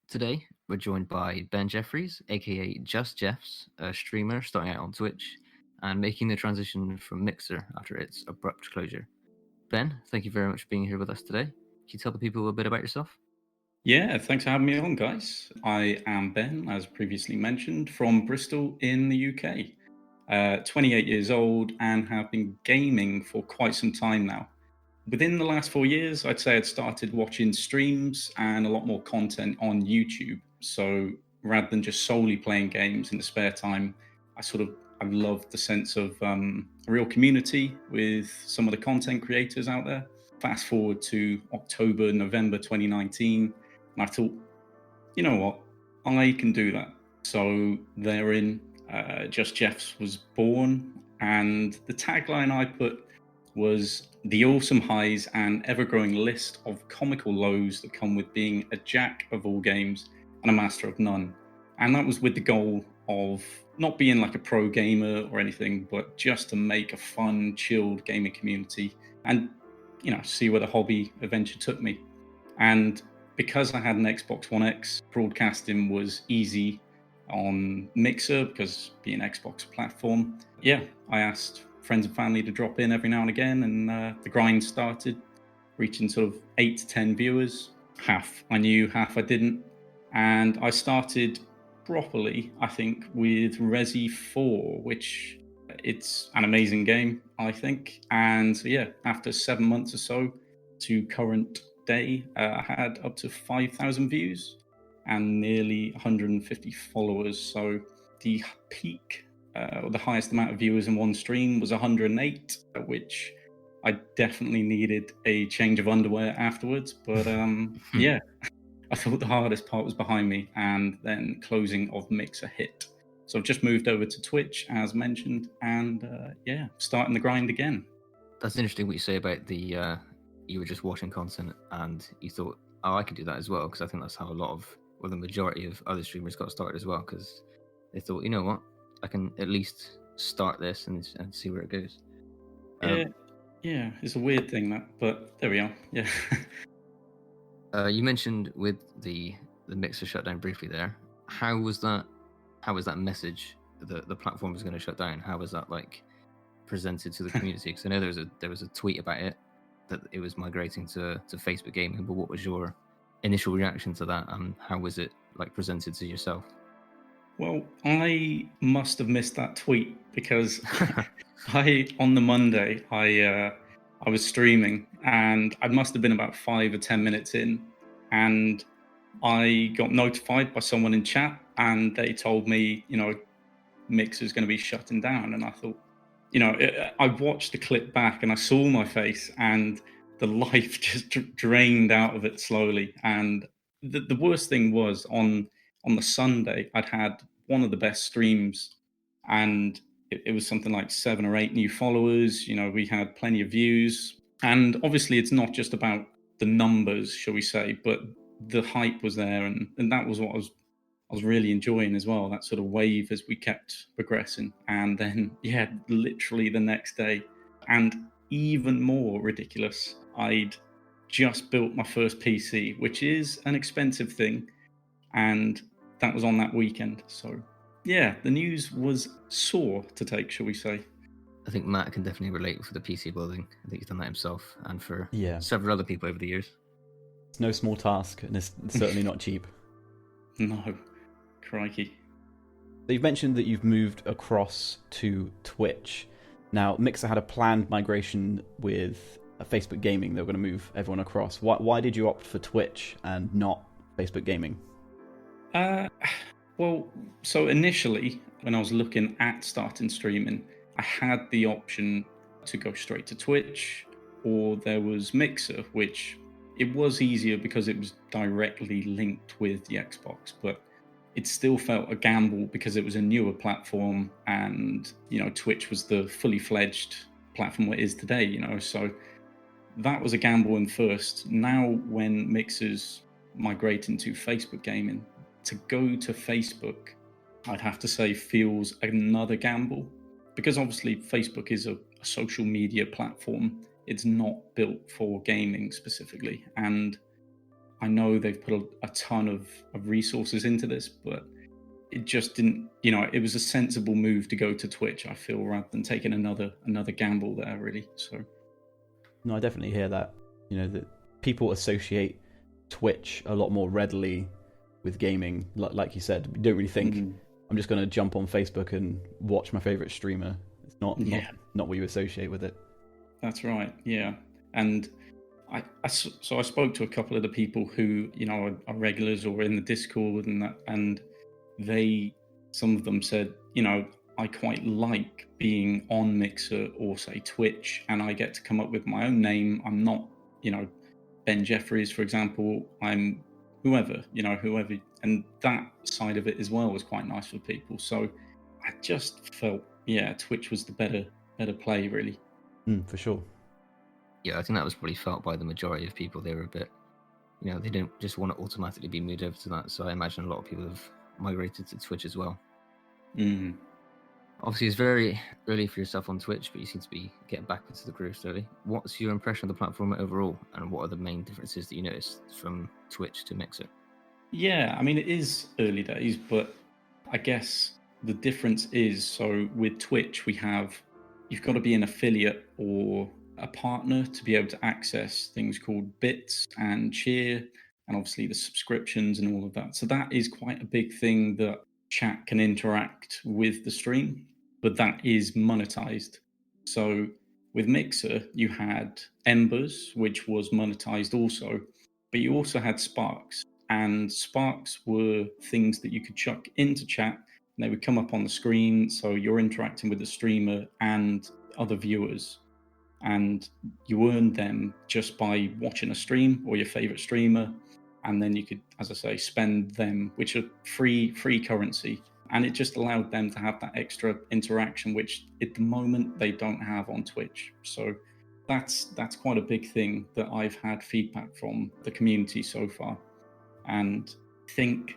Today, we're joined by Ben Jefferies, aka JustJeffs, a streamer starting out on Twitch and making the transition from Mixer after its abrupt closure. Ben, thank you very much for being here with us today. Can you tell the people a bit about yourself? Yeah, thanks for having me on, guys. I am Ben, as previously mentioned, from Bristol in the UK. 28 years old and have been gaming for quite some time now. Within the last 4 years, I'd say I'd started watching streams and a lot more content on YouTube. So rather than just solely playing games in the spare time, I love the sense of a real community with some of the content creators out there. Fast forward to October, November 2019, and I thought, you know what, I can do that. So therein, Just Jeffs was born, and the tagline I put was the awesome highs and ever-growing list of comical lows that come with being a jack of all games and a master of none. And that was with the goal of not being like a pro gamer or anything, but just to make a fun, chilled gaming community and, see where the hobby eventually took me. And because I had an Xbox One X, broadcasting was easy on Mixer because being an Xbox platform. Yeah, I asked friends and family to drop in every now and again, and the grind started, reaching sort of 8 to 10 viewers. Half I knew, half I didn't. And I started properly, I think, with Resi 4, which it's an amazing game, I think. And so, yeah, after 7 months or so to current day, I had up to 5,000 views and nearly 150 followers. So the peak, or the highest amount of viewers in one stream was 108, which I definitely needed a change of underwear afterwards. But yeah, I thought the hardest part was behind me, and then closing of Mixer hit. So I've just moved over to Twitch, as mentioned, and yeah, starting the grind again. That's interesting what you say about you were just watching content and you thought, oh, I could do that as well, because I think that's how a lot of, well, the majority of other streamers got started as well, because they thought, you know what, I can at least start this and see where it goes. Yeah, yeah, it's a weird thing that, but there we are. Yeah. You mentioned with the Mixer shutdown briefly there. How was that? How was that message? The platform was going to shut down. How was that like presented to the community? Because I know there was a tweet about it that it was migrating to Facebook gaming. But what was your initial reaction to that, and how was it like presented to yourself? Well, I must have missed that tweet because I on the Monday I was streaming and I must have been about 5 or 10 minutes in, and I got notified by someone in chat and they told me, Mixer's going to be shutting down, and I thought, I watched the clip back and I saw my face and the life just drained out of it slowly. And the worst thing was on the Sunday, I'd had one of the best streams, and it was something like 7 or 8 new followers. We had plenty of views, and obviously, it's not just about the numbers, shall we say, but the hype was there, and that was what I was really enjoying as well. That sort of wave as we kept progressing, and then yeah, literally the next day, and even more ridiculous, I'd just built my first PC, which is an expensive thing, and that was on that weekend. So yeah, the news was sore to take, shall we say. I think Matt can definitely relate for the PC building. I think he's done that himself, and for Yeah, several other people over the years. it's no small task, and it's certainly not cheap. No, crikey. So you've mentioned that you've moved across to Twitch. Now, Mixer had a planned migration with Facebook Gaming. They were going to move everyone across. Why did you opt for Twitch and not Facebook Gaming? Uh, well, so initially, when I was looking at starting streaming, I had the option to go straight to Twitch, or there was Mixer, which it was easier because it was directly linked with the Xbox, but it still felt a gamble because it was a newer platform, and Twitch was the fully fledged platform it is today. So that was a gamble in first. Now, when Mixer's migrating to Facebook gaming, to go to Facebook, I'd have to say feels another gamble, because obviously Facebook is a social media platform. It's not built for gaming specifically. And I know they've put a ton of resources into this, but it just didn't, it was a sensible move to go to Twitch, I feel, rather than taking another gamble there, really. So No, I definitely hear that. That people associate Twitch a lot more readily with gaming. Like you said, you don't really think, I'm just going to jump on Facebook and watch my favorite streamer. It's not what you associate with it. That's right, yeah. And so I spoke to a couple of the people who, are regulars or in the Discord and that, and some of them said, I quite like being on Mixer or say Twitch, and I get to come up with my own name. I'm not, Ben Jefferies, for example. I'm whoever, and that side of it as well was quite nice for people. So I just felt, Twitch was the better play, really. For sure. Yeah, I think that was probably felt by the majority of people. They were a bit, they didn't just want to automatically be moved over to that. So I imagine a lot of people have migrated to Twitch as well. Obviously, it's very early for yourself on Twitch, but you seem to be getting back into the groove slowly. What's your impression of the platform overall, and what are the main differences that you noticed from Twitch to Mixer? Yeah, I mean, it is early days, but I guess the difference is, so with Twitch, you've got to be an affiliate or a partner to be able to access things called bits and cheer, and obviously the subscriptions and all of that. So that is quite a big thing that chat can interact with the stream, but that is monetized. So with Mixer, you had Embers, which was monetized also, but you also had Sparks, and Sparks were things that you could chuck into chat and they would come up on the screen. So you're interacting with the streamer and other viewers, and you earn them just by watching a stream or your favorite streamer. And then you could, as I say, spend them, which are free currency. And it just allowed them to have that extra interaction, which at the moment they don't have on Twitch. So that's quite a big thing that I've had feedback from the community so far. And I think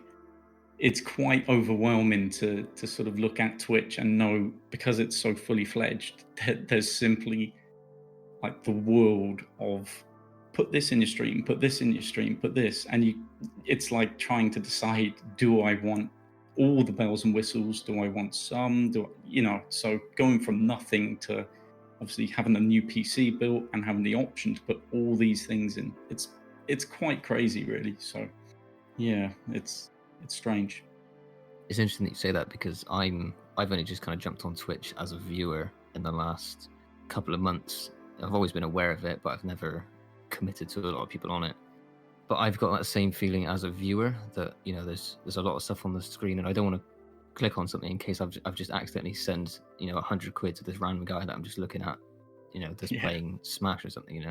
it's quite overwhelming to sort of look at Twitch and know, because it's so fully fledged, that there's simply like the world of put this in your stream, put this in your stream, put this, and it's like trying to decide, do I want all the bells and whistles? Do I want some? So going from nothing to obviously having a new PC built and having the option to put all these things in, it's quite crazy, really. So yeah, it's strange. It's interesting that you say that, because I've only just kind of jumped on Twitch as a viewer in the last couple of months. I've always been aware of it, but I've never committed to a lot of people on it. But I've got that same feeling as a viewer that there's a lot of stuff on the screen, and I don't want to click on something in case I've just accidentally sent 100 quid to this random guy that I'm just looking at, that's playing Smash or something.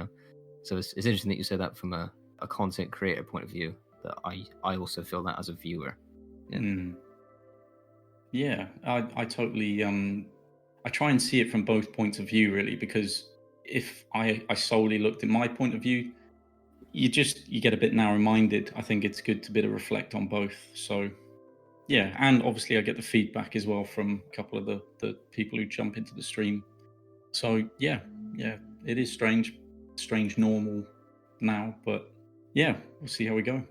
So it's interesting that you say that from a content creator point of view, that I also feel that as a viewer. Yeah, I totally I try and see it from both points of view, really, because if I solely looked at my point of view, you get a bit narrow-minded. I think it's good to bit of reflect on both. So yeah, and obviously I get the feedback as well from a couple of the people who jump into the stream. So yeah, it is strange normal now, but yeah, we'll see how we go.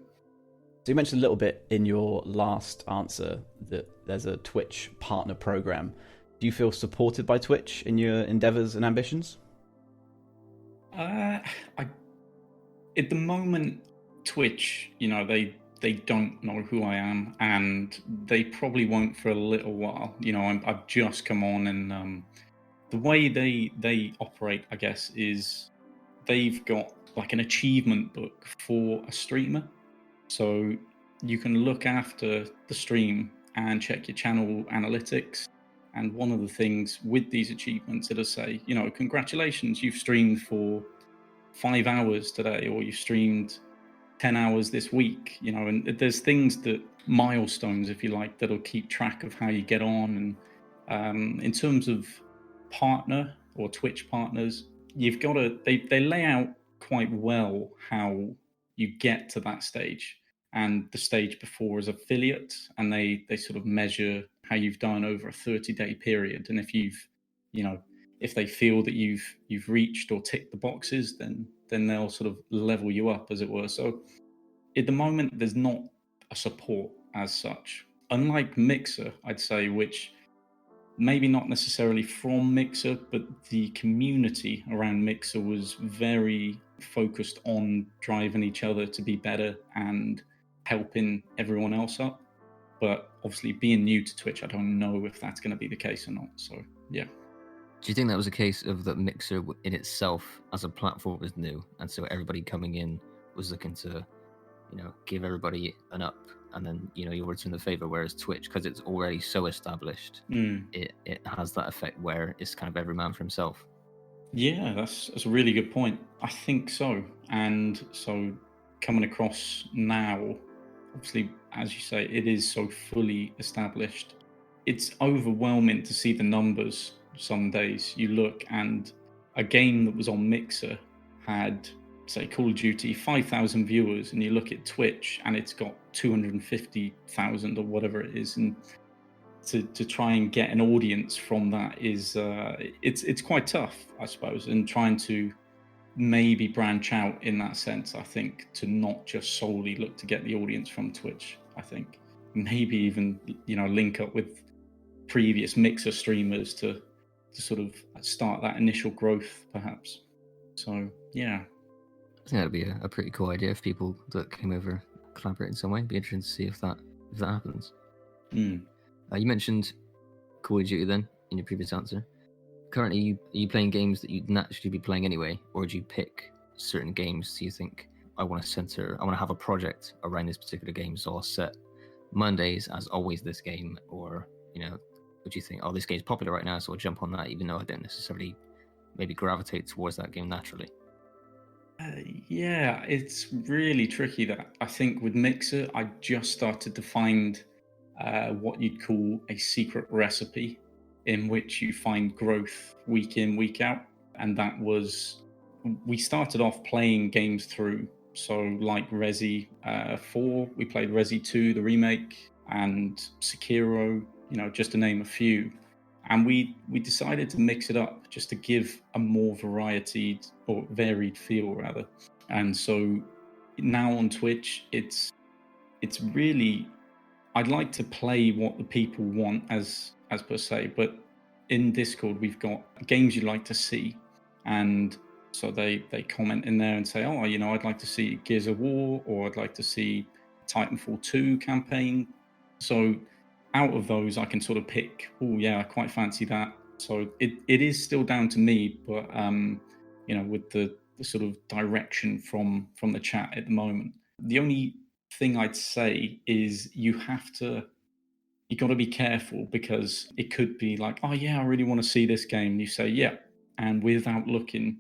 So you mentioned a little bit in your last answer that there's a Twitch partner program. Do you feel supported by Twitch in your endeavors and ambitions? At the moment, Twitch, they don't know who I am, and they probably won't for a little while. I've just come on, and the way they operate, I guess, is they've got like an achievement book for a streamer. So you can look after the stream and check your channel analytics. And one of the things with these achievements, it'll say, congratulations, you've streamed for 5 hours today, or you've streamed 10 hours this week, and there's things that milestones, if you like, that'll keep track of how you get on. And in terms of partner or Twitch partners, you've got to, they lay out quite well how you get to that stage. And the stage before is affiliate, and they sort of measure how you've done over a 30-day period. And if if they feel that you've reached or ticked the boxes, then they'll sort of level you up, as it were. So at the moment, there's not a support as such. Unlike Mixer, I'd say, which maybe not necessarily from Mixer, but the community around Mixer was very focused on driving each other to be better and helping everyone else up. But obviously, being new to Twitch, I don't know if that's going to be the case or not. So, yeah. Do you think that was a case of that Mixer in itself as a platform was new, and so everybody coming in was looking to, give everybody an up, and then you return the favor? Whereas Twitch, because it's already so established, it has that effect where it's kind of every man for himself. Yeah, that's a really good point. I think so. And so coming across now, obviously, as you say, it is so fully established. It's overwhelming to see the numbers some days. You look and a game that was on Mixer had, say, Call of Duty, 5,000 viewers, and you look at Twitch and it's got 250,000 or whatever it is. And to try and get an audience from that is it's quite tough, I suppose, and trying to maybe branch out in that sense. I think to not just solely look to get the audience from Twitch. I think maybe even link up with previous Mixer streamers to sort of start that initial growth, perhaps. So yeah, I think that'd be a pretty cool idea if people that came over collaborate in some way. It'd be interesting to see if that happens. You mentioned Call of Duty then in your previous answer. Currently, are you playing games that you'd naturally be playing anyway, or do you pick certain games? Do you think I want to have a project around this particular game, so I'll set Mondays as always this game, or would you think, oh, this game's popular right now, so I'll jump on that, even though I don't necessarily maybe gravitate towards that game naturally? Yeah, it's really tricky. That I think with Mixer, I just started to find what you'd call a secret recipe, in which you find growth week in, week out. And that was, we started off playing games through. So like Resi 4, we played Resi 2, the remake, and Sekiro, just to name a few. And we decided to mix it up just to give a more varied feel rather. And so now on Twitch, it's really, I'd like to play what the people want as per se, but in Discord we've got games you'd like to see, and so they comment in there and say, oh, I'd like to see Gears of War, or I'd like to see Titanfall 2 campaign. So out of those I can sort of pick, oh yeah, I quite fancy that. So it is still down to me, but with the sort of direction from the chat at the moment. The only thing I'd say is you got to be careful, because it could be like, oh yeah, I really want to see this game. And you say, yeah. And without looking,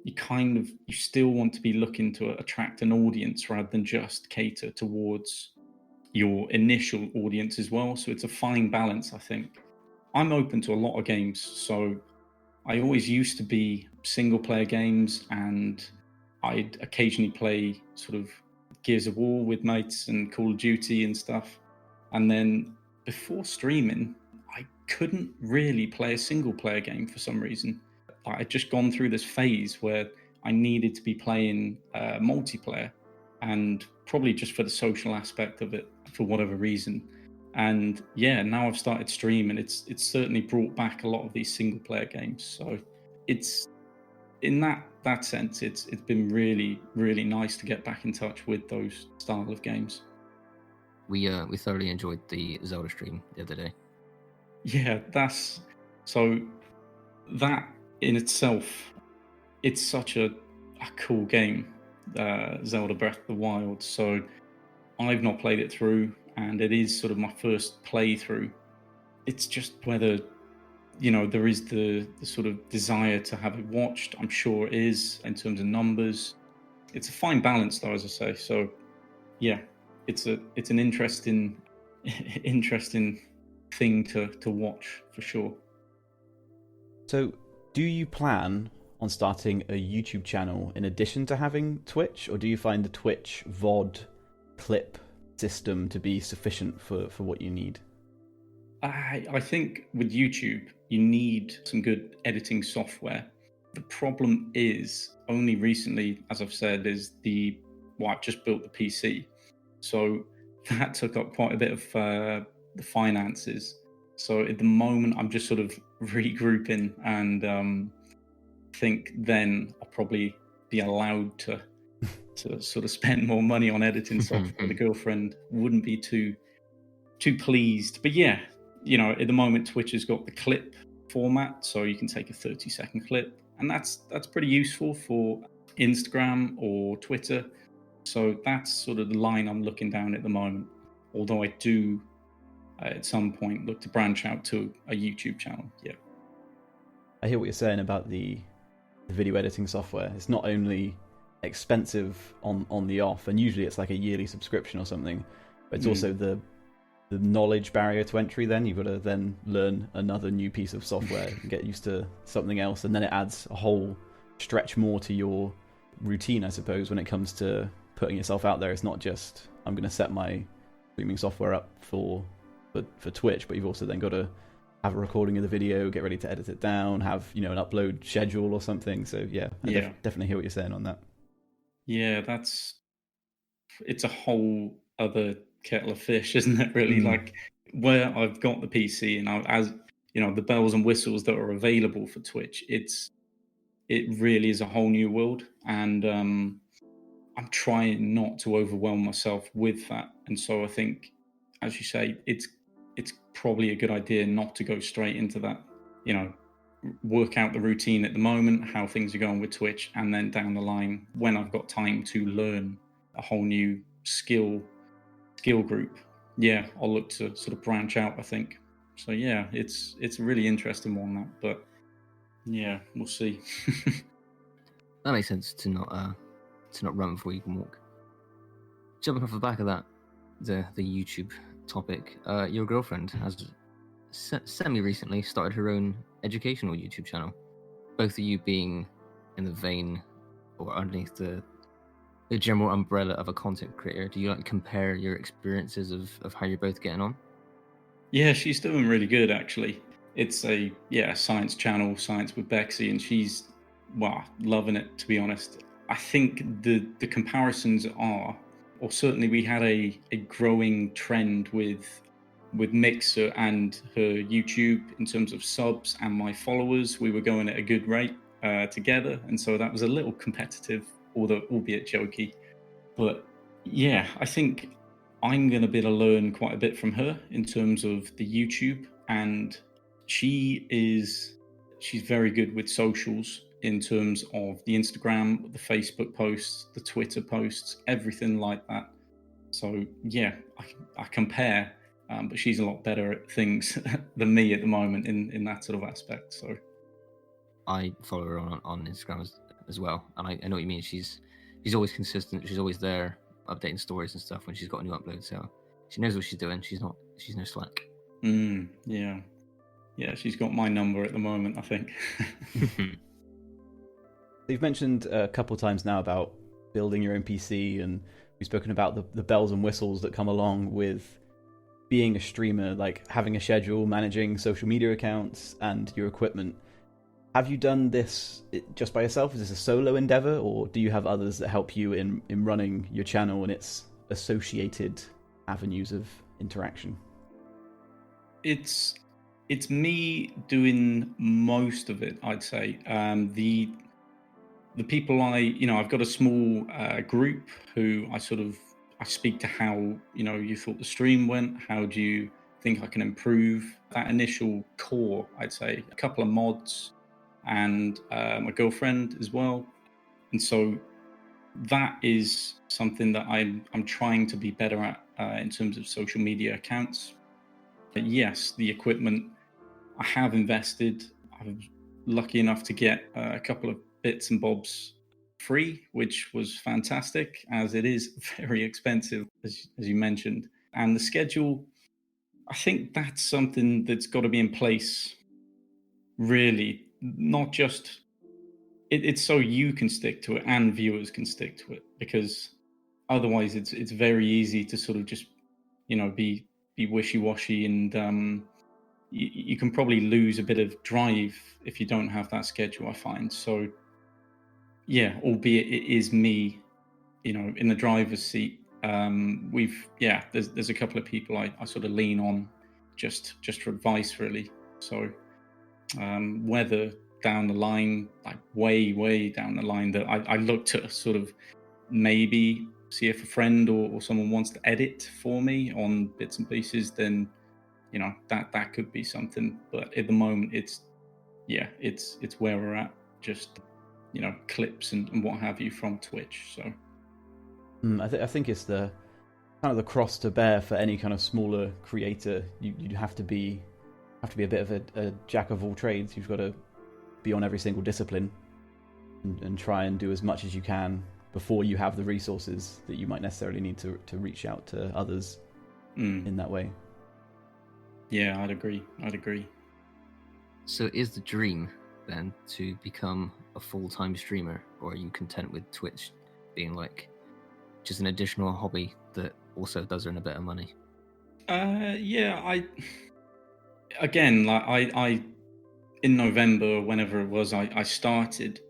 you still want to be looking to attract an audience rather than just cater towards your initial audience as well. So it's a fine balance, I think. I'm open to a lot of games. So I always used to be single player games, and I'd occasionally play sort of Gears of War with mates and Call of Duty and stuff. And then before streaming, I couldn't really play a single player game for some reason. I'd just gone through this phase where I needed to be playing multiplayer, and probably just for the social aspect of it, for whatever reason. And yeah, now I've started streaming. It's certainly brought back a lot of these single player games. So it's, in that sense, it's been really, really nice to get back in touch with those style of games. We thoroughly enjoyed the Zelda stream the other day. Yeah, so that in itself, it's such a cool game, Zelda Breath of the Wild. So I've not played it through, and it is sort of my first playthrough. It's just whether there is the sort of desire to have it watched. I'm sure it is, in terms of numbers. It's a fine balance, though, as I say. So yeah, it's an interesting thing to watch for sure. So do you plan on starting a YouTube channel in addition to having Twitch, or do you find the Twitch VOD clip system to be sufficient for what you need? I think with YouTube, you need some good editing software. The problem is, only recently, as I've said, is the I've just built the PC. So that took up quite a bit of the finances. So at the moment, I'm just sort of regrouping, and think then I'll probably be allowed to sort of spend more money on editing software. The girlfriend wouldn't be too pleased. But yeah, at the moment, Twitch has got the clip format, so you can take a 30-second clip, and that's pretty useful for Instagram or Twitter. So that's sort of the line I'm looking down at the moment. Although I do at some point look to branch out to a YouTube channel. Yeah. I hear what you're saying about the video editing software. It's not only expensive on the off, and usually it's like a yearly subscription or something, but it's also the knowledge barrier to entry. Then you've got to then learn another new piece of software and get used to something else, and then it adds a whole stretch more to your routine, I suppose, when it comes to putting yourself out there. It's not just I'm going to set my streaming software up for Twitch, but you've also then got to have a recording of the video, get ready to edit it down, have an upload schedule or something. So yeah, I definitely hear what you're saying on that. Yeah, it's a whole other kettle of fish, isn't it? Really, like where I've got the PC and as the bells and whistles that are available for Twitch, it really is a whole new world, and I'm trying not to overwhelm myself with that. And so I think, as you say, it's probably a good idea not to go straight into that, work out the routine at the moment, how things are going with Twitch, and then down the line, when I've got time to learn a whole new skill group, I'll look to sort of branch out, I think. So yeah, it's a really interesting one, that, but yeah, we'll see. That makes sense to not run before you can walk. Jumping off the back of that, the YouTube topic, your girlfriend has semi-recently started her own educational YouTube channel. Both of you being in the vein or underneath the general umbrella of a content creator. Do you compare your experiences of how you're both getting on? Yeah, she's doing really good, actually. It's a science channel, Science with Bexy, and she's loving it, to be honest. I think the comparisons are, or certainly we had a growing trend with Mixer and her YouTube in terms of subs and my followers. We were going at a good rate together, and so that was a little competitive, although albeit jokey. But yeah, I think I'm going to be able to learn quite a bit from her in terms of the YouTube, and she's very good with socials in terms of the Instagram, the Facebook posts, the Twitter posts, everything like that. So yeah, I compare, but she's a lot better at things than me at the moment in that sort of aspect. So I follow her on Instagram as well, and I know what you mean. She's always consistent. She's always there, updating stories and stuff when she's got a new upload. So she knows what she's doing. She's no slack. Yeah, she's got my number at the moment, I think. You've mentioned a couple of times now about building your own PC, and we've spoken about the bells and whistles that come along with being a streamer, like having a schedule, managing social media accounts, and your equipment. Have you done this just by yourself? Is this a solo endeavor, or do you have others that help you in running your channel and its associated avenues of interaction? It's me doing most of it, I'd say. The people I've got a small group who I speak to how, you thought the stream went. How do you think I can improve that initial core? I'd say a couple of mods and my girlfriend as well. And so that is something that I'm trying to be better at in terms of social media accounts. But yes, the equipment I have invested. I was lucky enough to get a couple of bits and bobs free, which was fantastic, as it is very expensive, as you mentioned. And the schedule, I think that's something that's got to be in place, really, not just it's so you can stick to it and viewers can stick to it, because otherwise it's very easy to sort of just be wishy-washy, and you can probably lose a bit of drive if you don't have that schedule, I find. So yeah, albeit it is me in the driver's seat. There's a couple of people I sort of lean on just for advice, really. So whether down the line, like way down the line, that I look to sort of maybe see if a friend or someone wants to edit for me on bits and pieces, then that could be something. But at the moment, it's where we're at, just clips and what have you from Twitch. So I think it's the kind of the cross to bear for any kind of smaller creator. You have to be a bit of a jack of all trades. You've got to be on every single discipline and try and do as much as you can before you have the resources that you might necessarily need to reach out to others in that way. Yeah, I'd agree. So is the dream then to become a full-time streamer, or are you content with Twitch being like just an additional hobby that also does earn a bit of money? I in November, whenever it was, I started,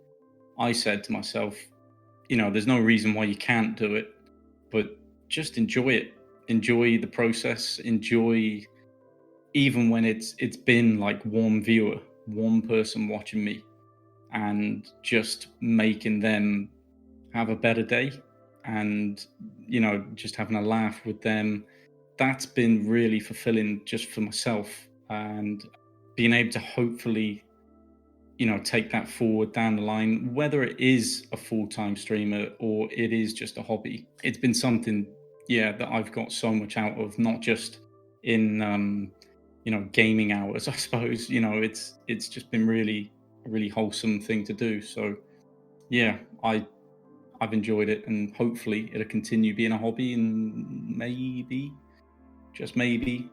I said to myself, there's no reason why you can't do it, but just enjoy it. Enjoy the process. Enjoy even when it's been like one person watching me, and just making them have a better day, and just having a laugh with them. That's been really fulfilling just for myself, and being able to hopefully take that forward down the line, whether it is a full-time streamer or it is just a hobby. It's been something that I've got so much out of, not just in gaming hours, I suppose. It's just been really a really wholesome thing to do. So I've enjoyed it, and hopefully it'll continue being a hobby, and maybe, just maybe,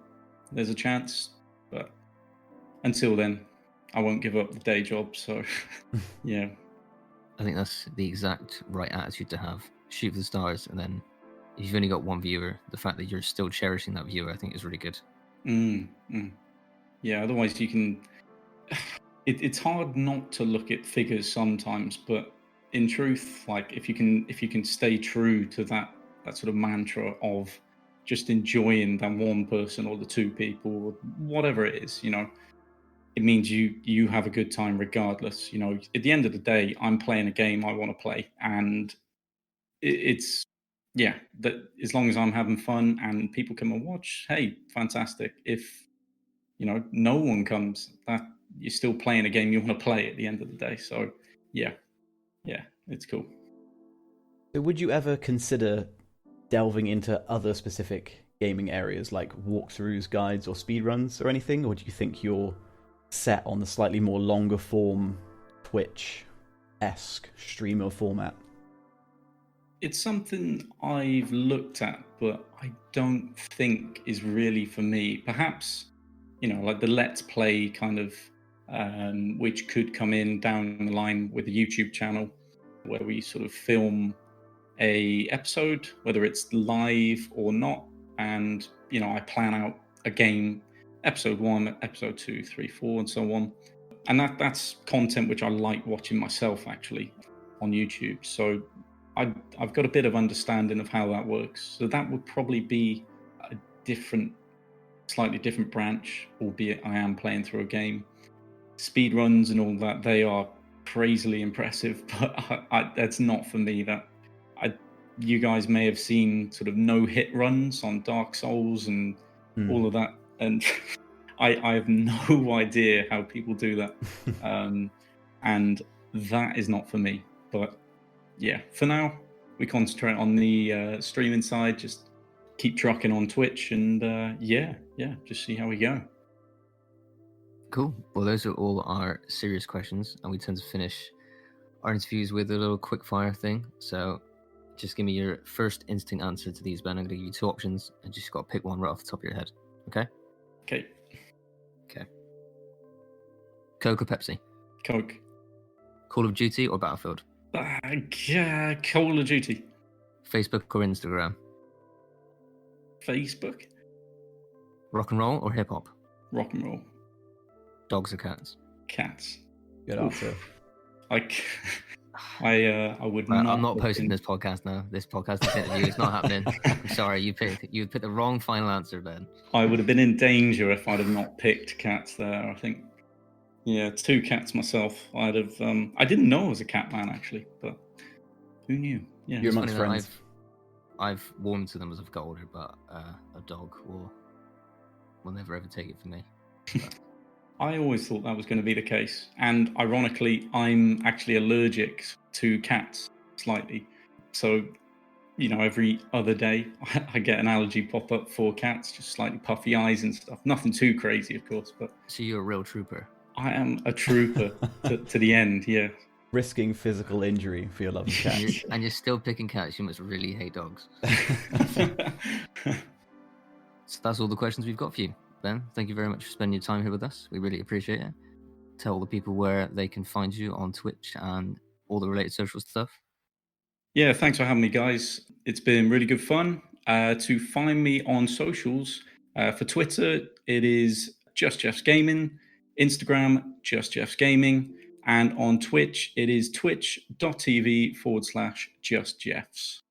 there's a chance. But until then, I won't give up the day job. So yeah. I think that's the exact right attitude to have. Shoot for the stars, and then if you've only got one viewer, the fact that you're still cherishing that viewer, I think is really good. Yeah, otherwise you can... It's hard not to look at figures sometimes, but in truth, like if you can stay true to that sort of mantra of just enjoying that one person or the two people or whatever it is, it means you have a good time regardless. At the end of the day, I'm playing a game I want to play, and it's that as long as I'm having fun and people come and watch, hey, fantastic. If no one comes, that you're still playing a game you want to play at the end of the day. So yeah, it's cool. So would you ever consider delving into other specific gaming areas like walkthroughs, guides, or speedruns or anything, or do you think you're set on the slightly more longer form Twitch-esque streamer format? It's something I've looked at, but I don't think is really for me. Perhaps, like the Let's Play kind of, which could come in down the line with a YouTube channel where we sort of film a episode, whether it's live or not, and I plan out a game, episode 1, episode 2, 3, 4, and so on. And that's content which I like watching myself actually on YouTube. So I've got a bit of understanding of how that works. So that would probably be a slightly different branch, albeit I am playing through a game. Speedruns and all that, they are crazily impressive, but that's not for me. You guys may have seen sort of no-hit runs on Dark Souls and all of that, and I have no idea how people do that. And that is not for me. But yeah, for now, we concentrate on the streaming side, just keep trucking on Twitch, and just see how we go. Cool. Well, those are all our serious questions, and we tend to finish our interviews with a little quick fire thing. So just give me your first instinct answer to these, Ben. I'm going to give you 2 options, and just got to pick one right off the top of your head. Okay? Okay. Coke or Pepsi? Coke. Call of Duty or Battlefield? Call of Duty. Facebook or Instagram? Facebook. Rock and roll or hip hop? Rock and roll. Dogs or cats? Cats. Good answer. I would not. I'm not have posting been- this podcast now. This podcast, this interview, it's not happening. I'm sorry, you picked the wrong final answer, Ben. I would have been in danger if I'd have not picked cats there. I think, yeah, 2 cats myself. I'd have. I didn't know I was a cat man actually, but who knew? Yeah. You're It's amongst funny that friends. I've warmed to them as I've got older, but a dog will never ever take it from me. I always thought that was going to be the case. And ironically, I'm actually allergic to cats slightly. So, every other day I get an allergy pop up for cats, just slightly puffy eyes and stuff. Nothing too crazy, of course, but So you're a real trooper. I am a trooper to the end, yeah. Risking physical injury for your love of cats. And you're still picking cats. You must really hate dogs. So that's all the questions we've got for you, Ben. Thank you very much for spending your time here with us. We really appreciate it. Tell the people where they can find you on Twitch and all the related social stuff. Yeah, thanks for having me, guys. It's been really good fun. To find me on socials, for Twitter, it is JustJeffs Gaming, Instagram, JustJeffs Gaming, and on Twitch, it is twitch.tv/JustJeffs.